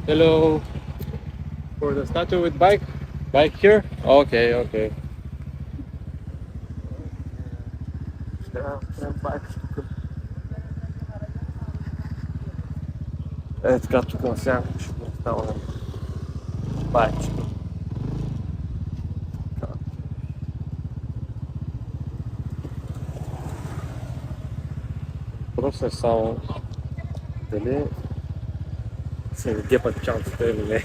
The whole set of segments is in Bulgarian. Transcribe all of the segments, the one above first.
Hello. For the statue with bike? Bike here? Okay, okay. Е, така тук на сянка ще остава байчето. Просто е само дали се ви гепат чантите или не.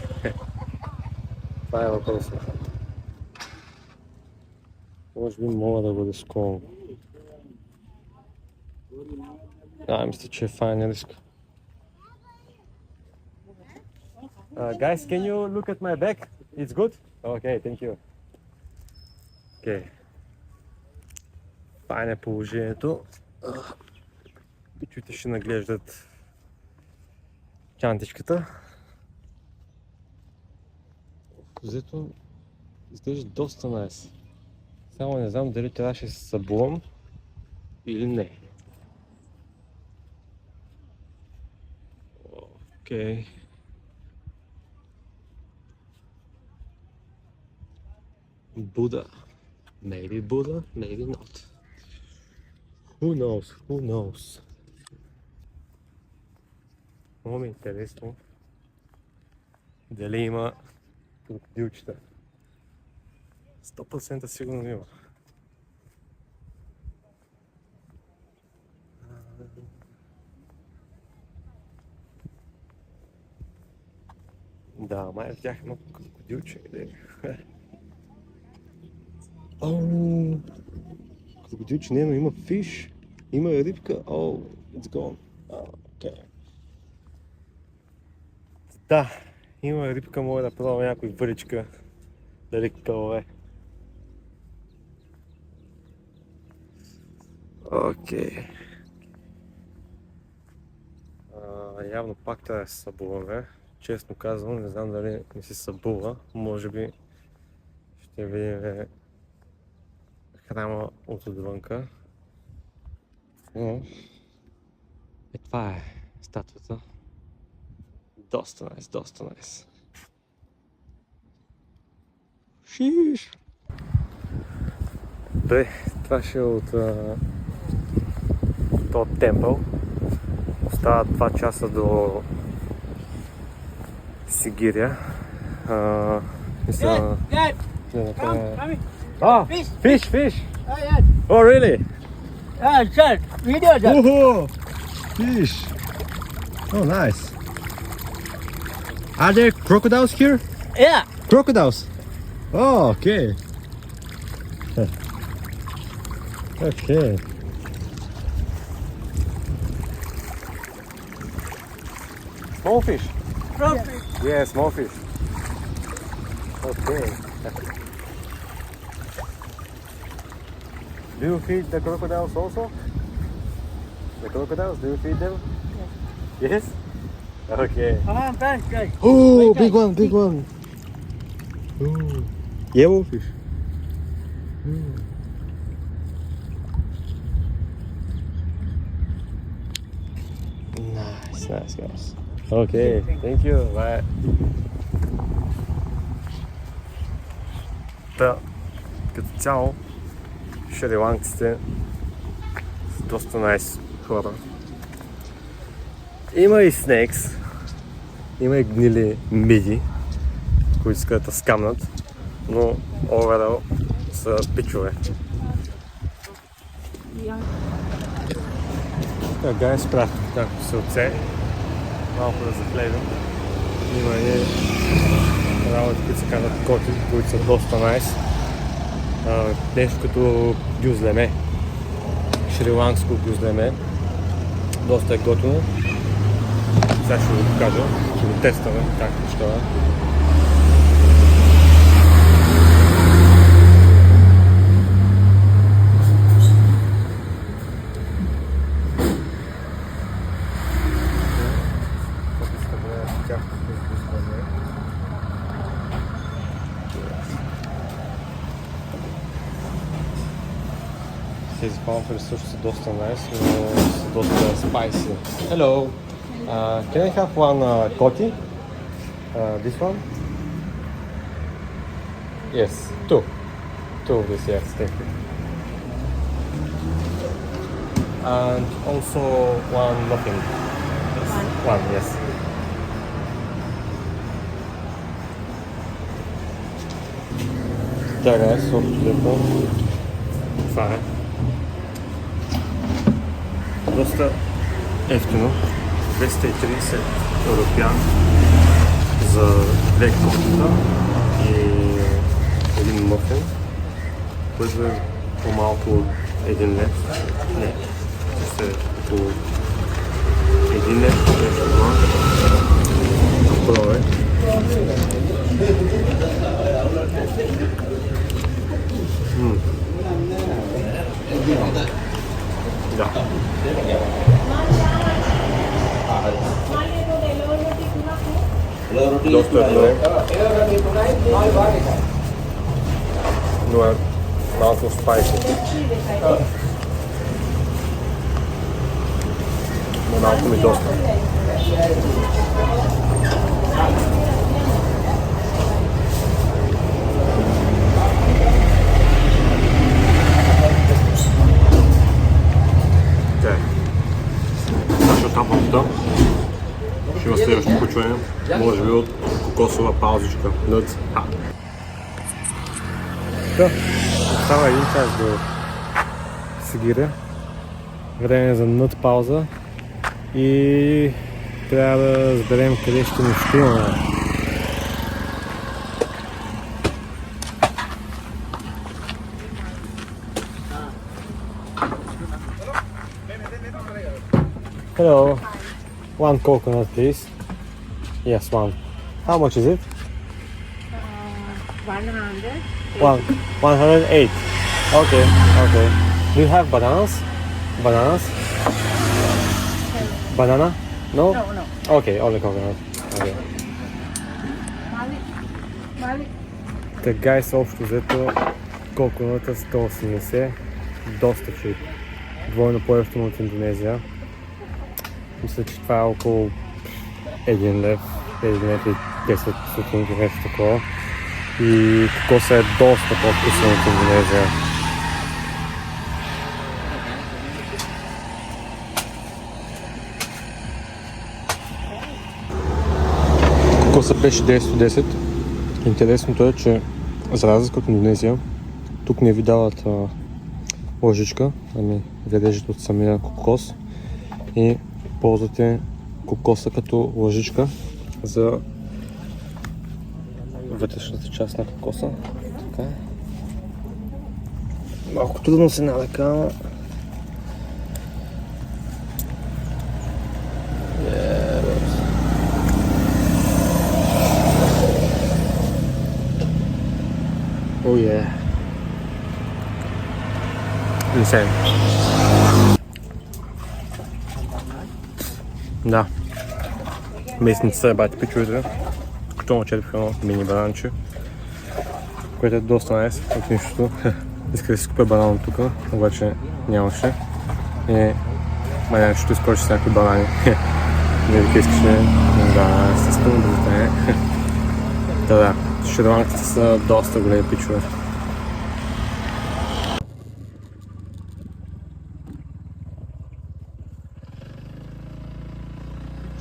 Това е въпросът. Може би мога да го рискувам. Мисля, че е файн риск. Guys, can you look at my back? It's good? Okay, thank you. Okay. Файн е положението. Пичовете ще наглеждат чантичката. Взето изглежда доста найс. Само не знам дали това ще се събувам или не. Окей. Buddha. Maybe Buddha, maybe not. Who knows? Who knows? Много ми е интересно дали има крокодилчета. 100% сигурно има. Да, май в тях има крокодилче. Крокодилче не, но има фиш. Има рибка. It's gone. Okay. Да, има рибка, мога да пробвам някой въдичка. Дали какво е. Окей. Явно пак трябва да се събуваме. Честно казвам, не знам дали не се събува. Може би ще видим храма от отвънка. Но това е статуята. Доста найс, доста найс. Шиш! Добре, това ще е от този темпъл. Остават 2 часа до Сигирия. Мисля... Fish! Oh, really? Sir, video, sir. Woohoo! Fish! Oh, nice. Are there crocodiles here? Yeah. Crocodiles? Oh, okay. Okay. Small fish? Profit. Yeah, small fish. Okay. Do you feed the crocodiles also? The crocodiles, do you feed them? Yes? Okay. Come on, friends, guys. Oh, big one, big one. Oh, yellow fish. Nice guys. Okay, thank you. Bye. Та, като цяло, шри-ланкците са доста найс хора. Има и снекс, има и гнили миди, които искат да скамнат, но overall са пичове. Така, спрях някакво сълце, малко да захлебим. Има и работи, които се казват коти, които са доста найс. Нещо като гюзлеме, шри-ланкско гюзлеме. Доста е готино. Сега ще го покажа, ще го тестваме как ще е. Тези фалафели също са доста nice, но са доста spicy. Hello! Can I have one koti? This one? Yes, two. Two of this, yes, thank you. And also one muffin. Yes. One, yes. Така е, съответно. Това е. Доста ефтино. 230 европеан за две котита и един мъфин, което е по-малко от 1 лев. Не, ще е около 1 лев, нещо това. Пробвай. Да. Доста е добре. Но е малко спайси. Но малко ми доста. Ще има следващо почване, може би от кокосова паузичка. Нът. Да, остава един час до Сегира. Време е за нът пауза и трябва да разберем къде ще нощуваме. Hello, one coconut please. Yes, one. How much is it? 100. 108. Okay, okay. Do you have bananas? Bananas? Banana? No? No, no. Okay, only coconut. Okay. Malik. Така е общо взето коконата 180. Доста чип. Двойно по-евтино от Индонезия. Мисля, че това е около 1 лев, 1 лев и 10 стотинки, нещо такова. И кокоса е доста по-вкусен от Индонезия. Кокоса беше 10/10. Интересното е, че за разлика от Индонезия, тук не ви дават лъжичка, ами ви режете от самия кокос и ползвате кокоса като лъжичка за вътрешната част на кокоса. Така. Малко трудно се навика, ама... Oh yeah. Insane. Да. Местницата е бати пичовете. Като начерпих едно мини бананче, което е доста найс от нищото. Исках да си купя банан тук, обаче нямаше. И манячето изкочи с някакви банани. Не вика искаше да естествено да затане. Да, шри-ланкците са доста големи пичове.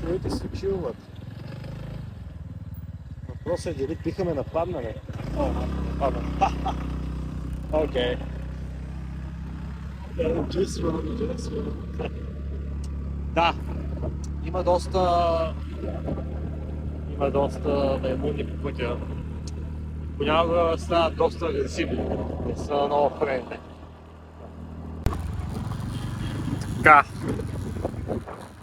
Човете се чилват. Въпросът е дали биха ме нападнали. Окей. Да, има доста маймуни по пътя. Понякога стават доста агресивни, не са много френдли. Така.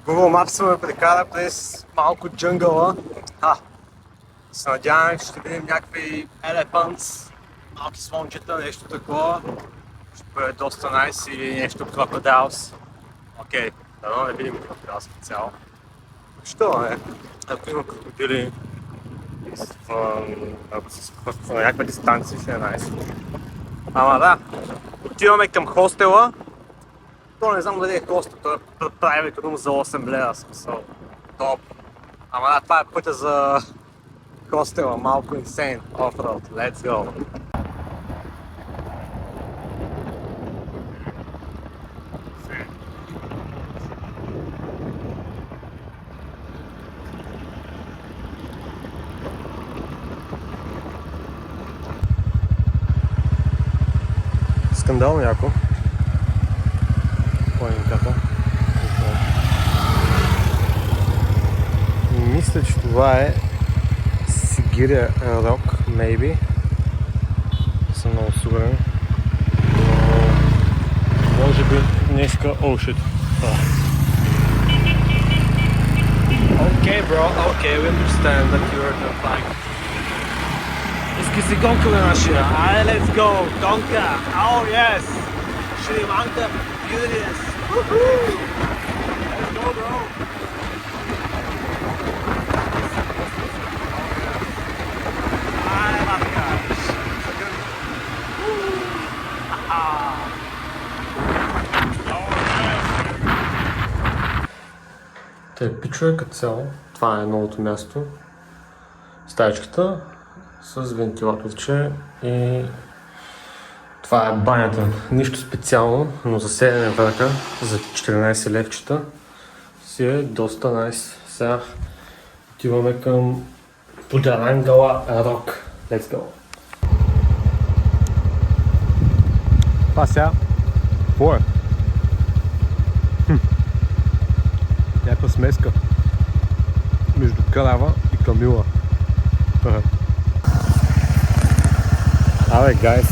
Google Maps ме прекара през малко джунгъла. Се надявам, че ще видим някакви елефантс, малки слончета, нещо такова. Ще бъде доста найс или нещо крокодилс. Окей, дано не видим крокодилс по цяло. Що е? Ако има крокодили, ако се спускат на някаква дистанция, ще е найс. Ама да, отиваме към хостела То не знам дали е коста, той прави економа за 8 лева, смисъл. Топ. Ама да, това е пътя за хостела, малко insane, off-road, let's go. Скандално яко. Планинката. Мисля, че това е Sigiriya Rock, maybe. Съм много сигурен. Но може би днеска... Oh shit. Okay bro, okay, we understand that you're not like... Иска си гонка на нашия. Айде, let's go! Гонка! Oh yes! Шри-Ланка, beauties! Woohoo! Let's go bro! Айде, матка! Те пичове като цяло. Това е новото място. Стаечката с вентилаторче и това е банята. Нищо специално, но за седене върха за 14 левчета си е доста найс. Сега отиваме към Пуджарангала Рок. Let's go! Това сега какво е? Някаква смеска между крава и камила. Абе, гайс,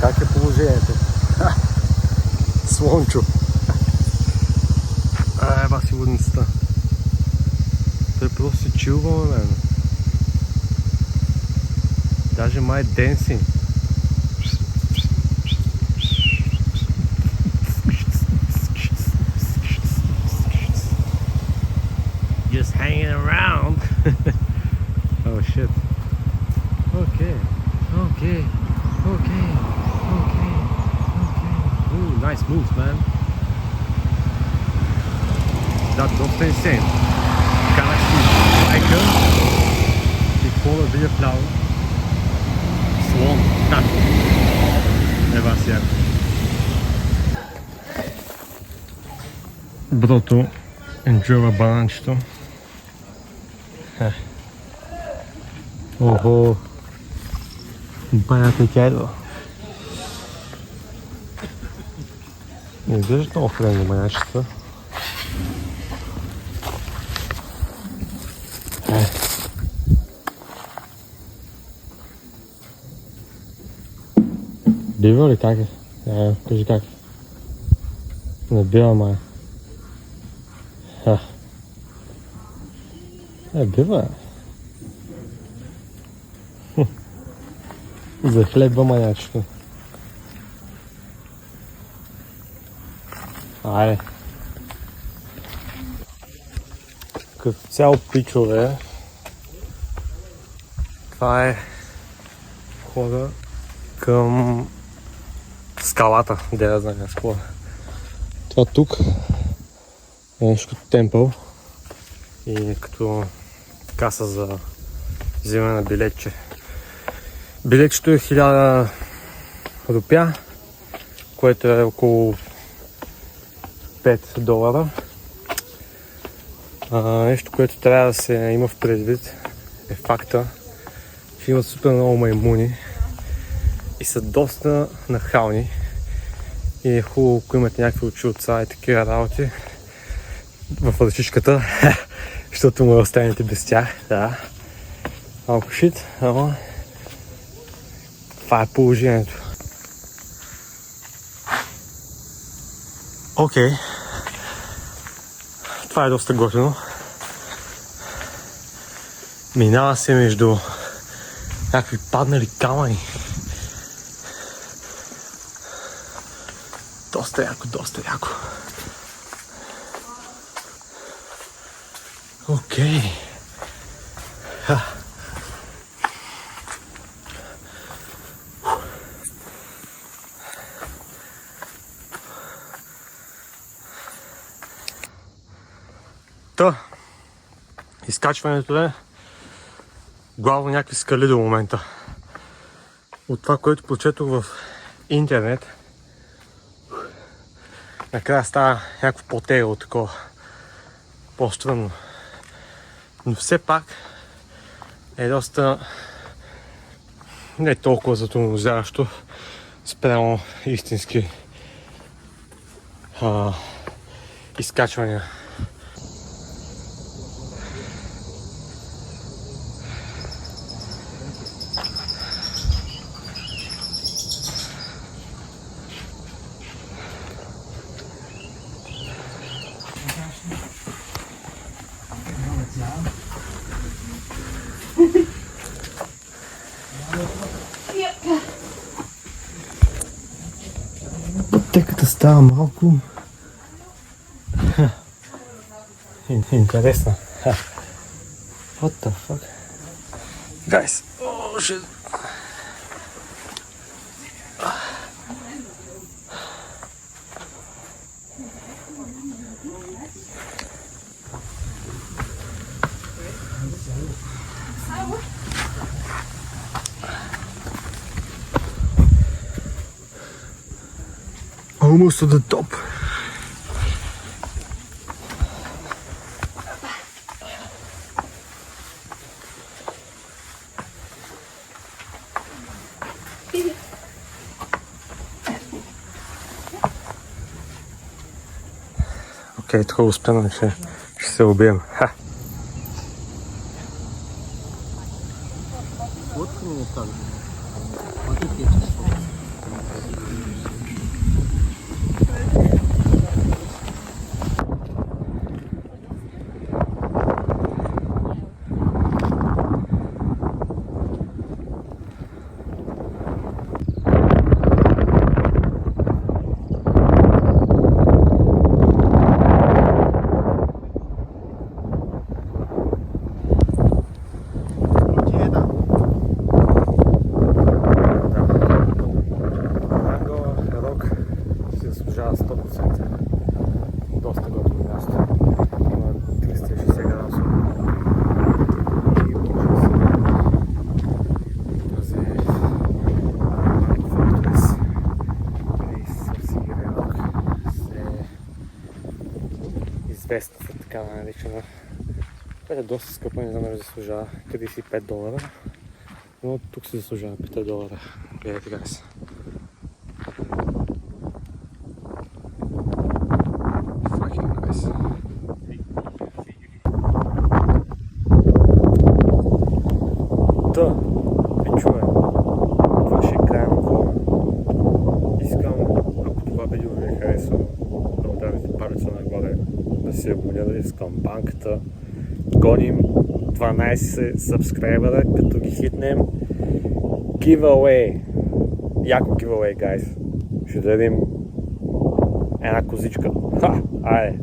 как е положението? Слончо. Еба си водницата. Той просто си чилва, мен. Даже май денси. Just hanging around. Oh shit. Okay. Ooh, nice moves, man. Dat dosta insane. Galaxy Biker. Die volle weer blauw. Swan. Dat was ja. Брото енджова бананчето. Охо. Банята тя идва. Не изглеждат много френни банячета. Бива ли как е? Кажи как. Не бива, май. Бива. За хлеба манячето. Айде. Като цяло пичове, това е входа към скалата, де да знам с какво. Това тук е нещо като темпъл и като каса за взимане на билетче. Билетчето е 1000 рупия, което е около $5. Нещо, което трябва да се има в предвид е факта, че имат супер много маймуни и са доста нахални и е хубаво, ако имате някакви очилца и такива работи в ръчичката, защото му останете без тях. Да. Малко шит, ама това е положението. Окей. Това е доста готино. Минава се между някакви паднали камъни. Доста яко, доста яко. Окей. изкачването е главно някакви скали до момента. От това, което прочетох в интернет, накрая става някакво по-тегло, такова, по-стръмно. Но все пак е доста не толкова затормозяващо спрямо истински изкачвания. Пътеката става малко интересна. What the fuck? Guys, oh shit. Almost to the top. Окей, така успяно, че ще се убием. Ха! Заслужава 100%. Доста готово място. Има 360 градуса. И може да се Fortress Place в Сигурен Рок се известна за така наречена. Това е доста скъпо, не знам дали заслужава $35, но тук се заслужава $5. Гледайте как се. Да, чуя. Това ще е края на влога. Искам, ако това видео ви е харесало, да ударите палеца нагоре, да се абонирате с камбанката. Гоним 12 сабскрайбера, като ги хитнем. Giveaway. Яко giveaway, guys. Ще дадем една козичка. Ха! Айде!